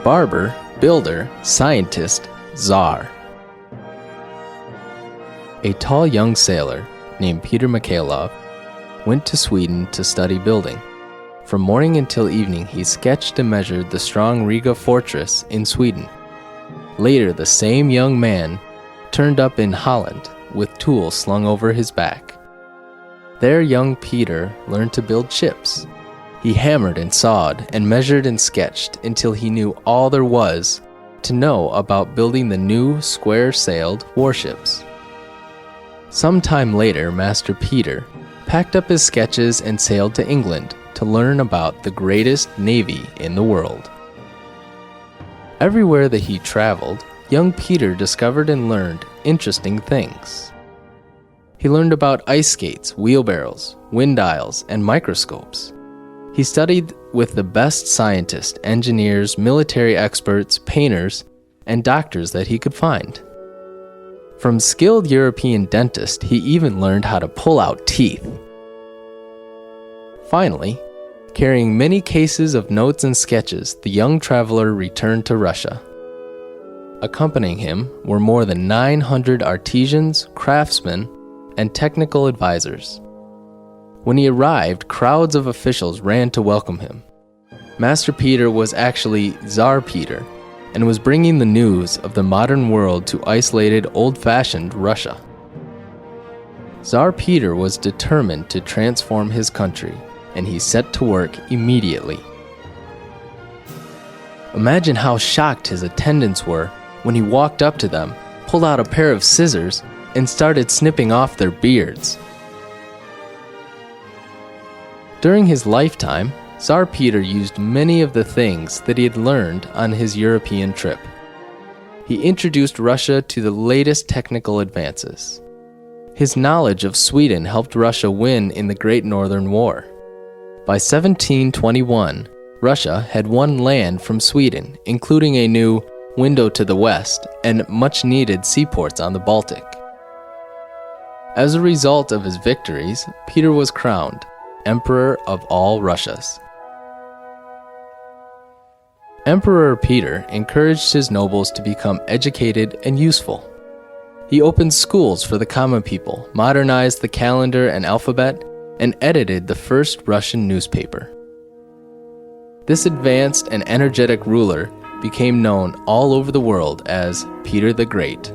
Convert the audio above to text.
Barber, builder, scientist, Czar. A tall young sailor named Peter Mikhailov went to Sweden to study building. From morning until evening, he sketched and measured the strong Riga fortress in Sweden. Later, the same young man turned up in Holland with tools slung over his back. There, young Peter learned to build ships. He hammered and sawed and measured and sketched until he knew all there was to know about building the new square-sailed warships. Sometime later, Master Peter packed up his sketches and sailed to England to learn about the greatest navy in the world. Everywhere that he traveled, young Peter discovered and learned interesting things. He learned about ice skates, wheelbarrows, wind dials, and microscopes. He studied with the best scientists, engineers, military experts, painters, and doctors that he could find. From skilled European dentists, he even learned how to pull out teeth. Finally, carrying many cases of notes and sketches, the young traveler returned to Russia. Accompanying him were more than 900 artisans, craftsmen, and technical advisors. When he arrived, crowds of officials ran to welcome him. Master Peter was actually Czar Peter and was bringing the news of the modern world to isolated, old-fashioned Russia. Czar Peter was determined to transform his country, and he set to work immediately. Imagine how shocked his attendants were when he walked up to them, pulled out a pair of scissors, and started snipping off their beards. During his lifetime, Czar Peter used many of the things that he had learned on his European trip. He introduced Russia to the latest technical advances. His knowledge of Sweden helped Russia win in the Great Northern War. By 1721, Russia had won land from Sweden, including a new window to the west and much-needed seaports on the Baltic. As a result of his victories, Peter was crowned Emperor of all Russias. Emperor Peter encouraged his nobles to become educated and useful. He opened schools for the common people, modernized the calendar and alphabet, and edited the first Russian newspaper. This advanced and energetic ruler became known all over the world as Peter the Great.